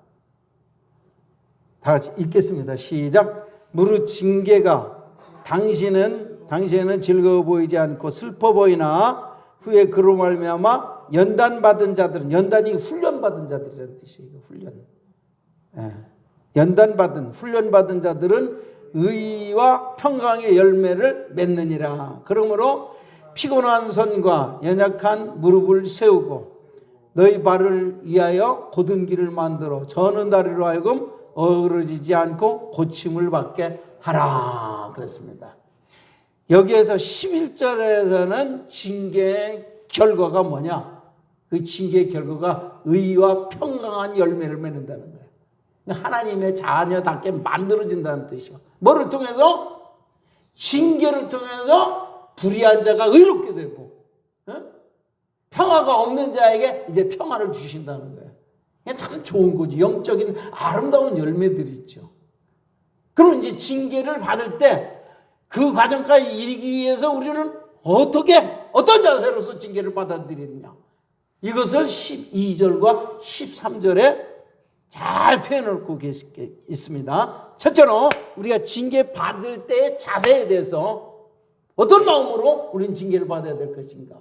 같이 읽겠습니다. 시작. 무릇 징계가 당시에는 즐거워 보이지 않고 슬퍼 보이나 후에 그로 말미암아 연단받은 자들은, 연단이 훈련받은 자들이라는 뜻이에요. 훈련. 훈련받은 자들은 의와 평강의 열매를 맺느니라. 그러므로 피곤한 손과 연약한 무릎을 세우고 너희 발을 위하여 곧은 길을 만들어 저는 다리로 하여금 어그러지지 않고 고침을 받게 하라 그랬습니다. 여기에서 11절에서는 징계의 결과가 뭐냐? 그 징계의 결과가 의와 평강한 열매를 맺는다는 거예요. 하나님의 자녀답게 만들어진다는 뜻이요. 뭐를 통해서? 징계를 통해서 불의한 자가 의롭게 되고, 평화가 없는 자에게 이제 평화를 주신다는 거예요. 참 좋은 거지. 영적인 아름다운 열매들이 있죠. 그럼 이제 징계를 받을 때 그 과정까지 이르기 위해서 우리는 어떤 자세로서 징계를 받아들이느냐. 이것을 12절과 13절에 잘 표현하고 있습니다. 첫째로 우리가 징계 받을 때의 자세에 대해서 어떤 마음으로 우리는 징계를 받아야 될 것인가.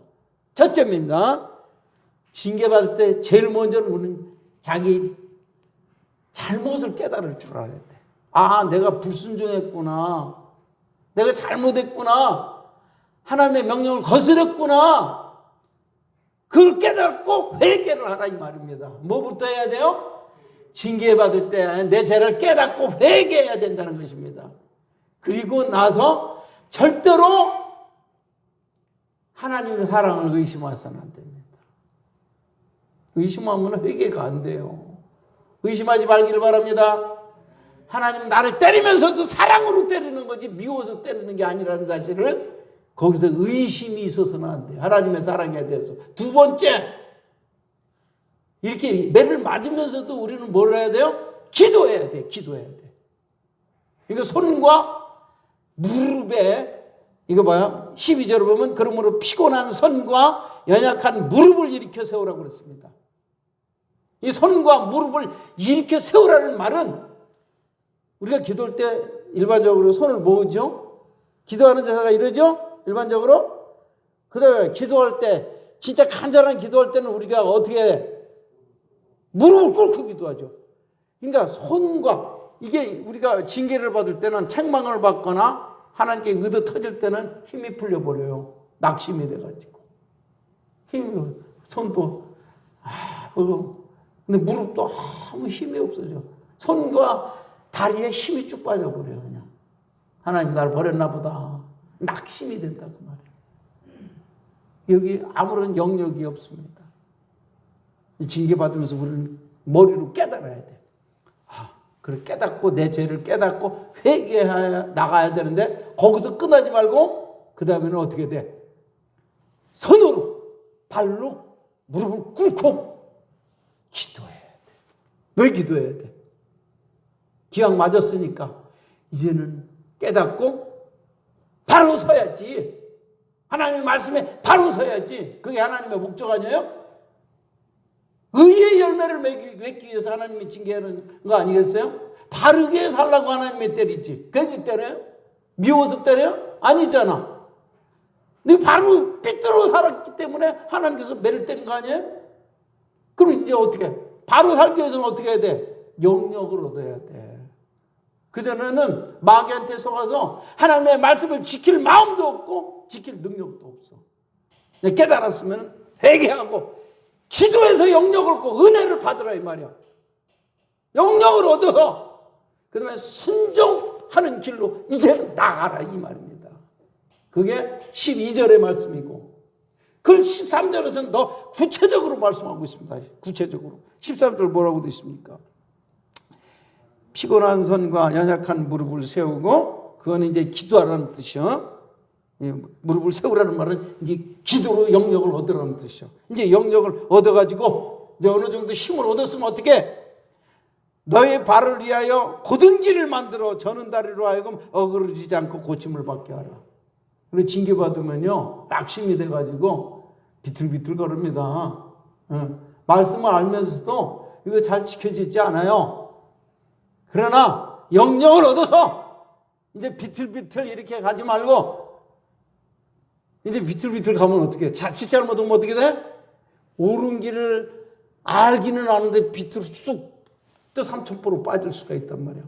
첫째입니다. 징계 받을 때 제일 먼저는 우리는 자기 잘못을 깨달을 줄 알아야 돼. 아, 내가 불순종했구나. 내가 잘못했구나. 하나님의 명령을 거스렸구나. 그걸 깨닫고 회개를 하라 이 말입니다. 뭐부터 해야 돼요? 징계받을 때 내 죄를 깨닫고 회개해야 된다는 것입니다. 그리고 나서 절대로 하나님의 사랑을 의심해서는 안 됩니다. 의심하면 회개가 안 돼요. 의심하지 말기를 바랍니다. 하나님 나를 때리면서도 사랑으로 때리는 거지 미워서 때리는 게 아니라는 사실을 거기서 의심이 있어서는 안 돼요. 하나님의 사랑에 대해서. 두 번째, 이렇게 매를 맞으면서도 우리는 뭘 해야 돼요? 기도해야 돼. 기도해야 돼. 이거 손과 무릎에, 이거 봐요. 12절을 보면 그러므로 피곤한 손과 연약한 무릎을 일으켜 세우라고 그랬습니다. 이 손과 무릎을 일으켜 세우라는 말은 우리가 기도할 때 일반적으로 손을 모으죠. 기도하는 자세가 이러죠. 일반적으로. 그 다음에 기도할 때 진짜 간절한 기도할 때는 우리가 어떻게 해? 무릎을 꿇고 기도하죠. 그러니까 손과, 이게 우리가 징계를 받을 때는 책망을 받거나 하나님께 의도 터질 때는 힘이 풀려버려요. 낙심이 돼가지고. 손도, 근데 무릎도 아무 힘이 없어져. 손과 다리에 힘이 쭉 빠져버려요, 그냥. 하나님 나를 버렸나 보다. 낙심이 된다, 그 말이에요. 여기 아무런 영역이 없습니다. 징계받으면서 우리는 머리로 깨달아야 돼. 그래, 깨닫고 내 죄를 깨닫고 회개해 나가야 되는데 거기서 끝나지 말고 그 다음에는 어떻게 돼? 손으로, 발로 무릎을 꿇고 기도해야 돼. 왜 기도해야 돼? 기왕 맞았으니까 이제는 깨닫고 바로 서야지. 하나님의 말씀에 바로 서야지. 그게 하나님의 목적 아니에요? 의의 열매를 맺기 위해서 하나님이 징계하는 거 아니겠어요? 바르게 살라고 하나님이 때리지. 괜히 때려요? 미워서 때려요? 아니잖아. 근데 바로 삐뚤어 살았기 때문에 하나님께서 매를 때린 거 아니에요? 그럼 이제 어떻게 해? 바로 살기 위해서는 어떻게 해야 돼? 영역을 얻어야 돼. 그전에는 마귀한테 속아서 하나님의 말씀을 지킬 마음도 없고 지킬 능력도 없어. 깨달았으면 회개하고 기도해서 영역을 얻고 은혜를 받으라 이 말이야. 영역을 얻어서 그 다음에 순종하는 길로 이제는 나가라 이 말입니다. 그게 12절의 말씀이고 그걸 13절에서는 더 구체적으로 말씀하고 있습니다. 구체적으로 13절 뭐라고 되어 있습니까? 피곤한 손과 연약한 무릎을 세우고, 그거는 이제 기도하라는 뜻이요. 무릎을 세우라는 말은 이제 기도로 영역을 얻으라는 뜻이요. 이제 영역을 얻어가지고 이제 어느 정도 힘을 얻었으면 어떻게? 너의 발을 위하여 곧은 길을 만들어 저는 다리로 하여금 어그러지지 않고 고침을 받게 하라. 그리고 징계받으면요 낙심이 돼가지고 비틀비틀 거립니다. 말씀을 알면서도 이거 잘 지켜지지 않아요. 그러나 영령을 얻어서 이제 비틀비틀 이렇게 가지 말고, 이제 비틀비틀 가면 어떻게 해? 자칫 잘못하면 어떻게 돼? 옳은 길을 알기는 아는데 비틀 쑥또 삼천포로 빠질 수가 있단 말이야.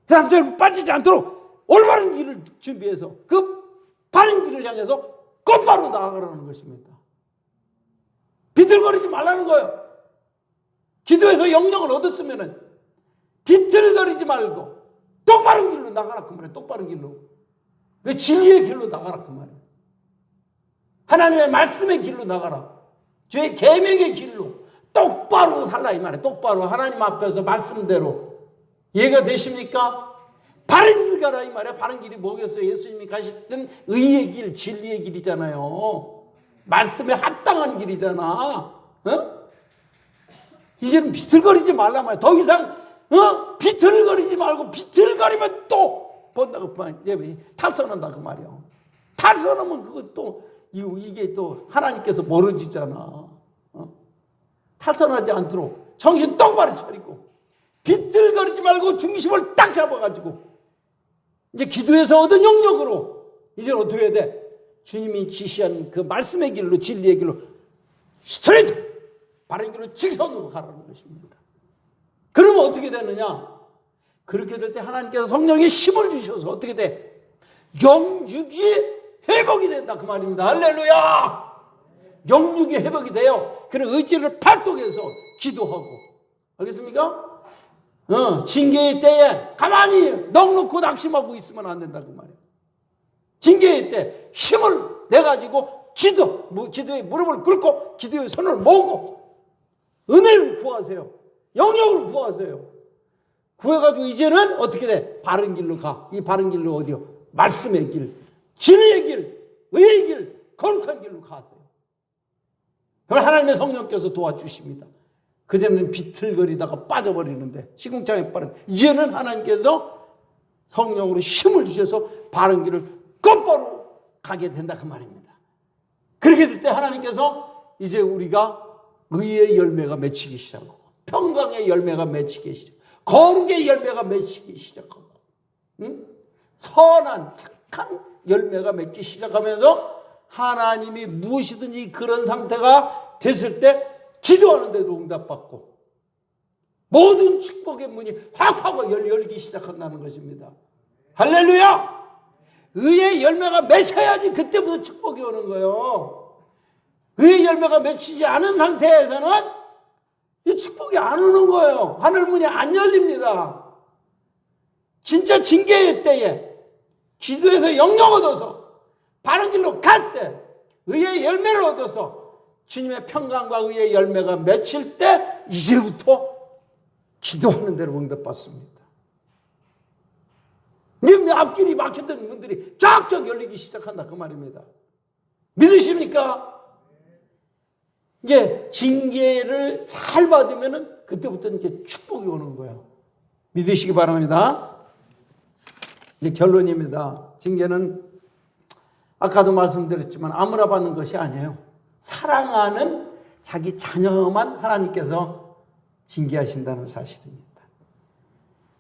삼천포로 빠지지 않도록 올바른 길을 준비해서 그 바른 길을 향해서 곧바로 나아가라는 것입니다. 비틀거리지 말라는 거예요. 기도해서 영령을 얻었으면은 비틀거리지 말고 똑바른 길로 나가라 그 말이에요. 똑바른 길로. 그 진리의 길로 나가라 그 말이에요. 하나님의 말씀의 길로 나가라. 주의 계명의 길로 똑바로 살라 이 말이에요. 똑바로 하나님 앞에서 말씀대로. 이해가 되십니까? 바른 길 가라 이 말이에요. 바른 길이 뭐겠어요? 예수님이 가셨던 의의 길, 진리의 길이잖아요. 말씀에 합당한 길이잖아. 이제는 비틀거리지 말라 말이야. 더 이상 비틀거리지 말고, 비틀거리면 또 번다고 탈선한다 그 말이야. 탈선하면 그것도 이게 또 하나님께서 멀어지잖아. 탈선하지 않도록 정신 똑바로 차리고 비틀거리지 말고 중심을 딱 잡아가지고 이제 기도에서 얻은 영역으로 이제 어떻게 해야 돼? 주님이 지시한 그 말씀의 길로, 진리의 길로 스트레이트 바른 길로 직선으로 가라는 것입니다. 그러면 어떻게 되느냐? 그렇게 될 때 하나님께서 성령의 힘을 주셔서 어떻게 돼? 영육이 회복이 된다 그 말입니다. 할렐루야! 영육이 회복이 돼요. 그런 의지를 발동해서 기도하고. 알겠습니까? 징계의 때에 가만히 넉넉고 낙심하고 있으면 안 된다 그 말이에요. 징계의 때 힘을 내가지고 기도에 무릎을 꿇고 기도의 손을 모으고 은혜를 구하세요. 영역을 구하세요. 구해가지고 이제는 어떻게 돼? 바른 길로 가. 이 바른 길로 어디요? 말씀의 길, 진리의 길, 의의 길, 거룩한 길로 가세요. 그걸 하나님의 성령께서 도와주십니다. 그전에는 비틀거리다가 빠져버리는데 시궁창에 빠른 이제는 하나님께서 성령으로 힘을 주셔서 바른 길을 곧바로 가게 된다 그 말입니다. 그렇게 될 때 하나님께서 이제 우리가 의의 열매가 맺히기 시작하고 평강의 열매가 맺히기 시작하고 거룩의 열매가 맺히기 시작하고 선한 착한 열매가 맺기 시작하면서 하나님이 무엇이든지 그런 상태가 됐을 때 기도하는데도 응답받고 모든 축복의 문이 확 열리기 시작한다는 것입니다. 할렐루야! 의의 열매가 맺혀야지 그때부터 축복이 오는 거예요. 의의 열매가 맺히지 않은 상태에서는 이 축복이 안 오는 거예요. 하늘문이 안 열립니다. 진짜 징계의 때에 기도해서 영역 얻어서 바른 길로 갈 때 의의 열매를 얻어서 주님의 평강과 의의 열매가 맺힐 때 이제부터 기도하는 대로 응답받습니다. 이제 앞길이 막혔던 문들이 쫙쫙 열리기 시작한다 그 말입니다. 믿으십니까? 이제 징계를 잘 받으면은 그때부터 이제 축복이 오는 거예요. 믿으시기 바랍니다. 이제 결론입니다. 징계는 아까도 말씀드렸지만 아무나 받는 것이 아니에요. 사랑하는 자기 자녀만 하나님께서 징계하신다는 사실입니다.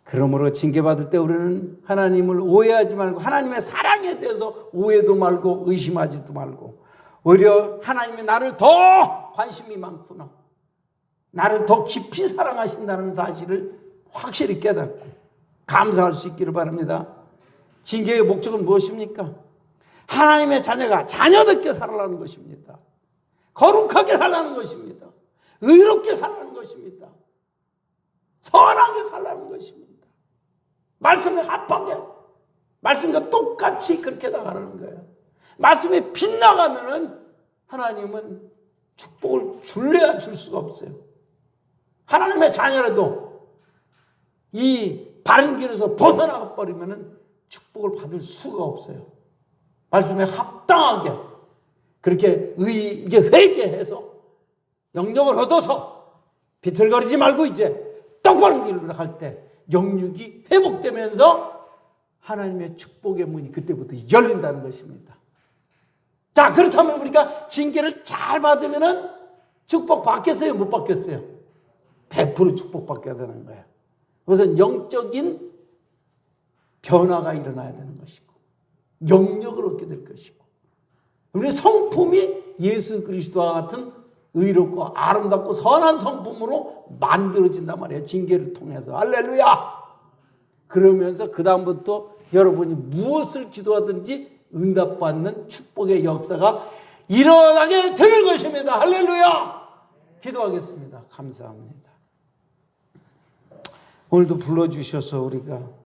그러므로 징계받을 때 우리는 하나님을 오해하지 말고 하나님의 사랑에 대해서 오해도 말고 의심하지도 말고 오히려 하나님이 나를 더 관심이 많구나, 나를 더 깊이 사랑하신다는 사실을 확실히 깨닫고 감사할 수 있기를 바랍니다. 징계의 목적은 무엇입니까? 하나님의 자녀가 자녀답게 살아가는 것입니다. 거룩하게 살라는 것입니다. 의롭게 살라는 것입니다. 선하게 살라는 것입니다. 말씀에 합하게, 말씀과 똑같이 그렇게 나가라는 거예요. 말씀에 빗나가면은 하나님은 축복을 줄래야 줄 수가 없어요. 하나님의 자녀라도 이 바른 길에서 벗어나가 버리면은 축복을 받을 수가 없어요. 말씀에 합당하게 그렇게 이제 회개해서 영역을 얻어서 비틀거리지 말고 이제 똑바른 길로 갈 때 영육이 회복되면서 하나님의 축복의 문이 그때부터 열린다는 것입니다. 자, 그렇다면 우리가 징계를 잘 받으면은 축복 받겠어요? 못 받겠어요? 100% 축복받게 되는 거예요. 그것은 영적인 변화가 일어나야 되는 것이고 영력을 얻게 될 것이고 우리 성품이 예수 그리스도와 같은 의롭고 아름답고 선한 성품으로 만들어진단 말이에요. 징계를 통해서. 할렐루야! 그러면서 그 다음부터 여러분이 무엇을 기도하든지 응답받는 축복의 역사가 일어나게 되는 것입니다. 할렐루야! 기도하겠습니다. 감사합니다. 오늘도 불러주셔서 우리가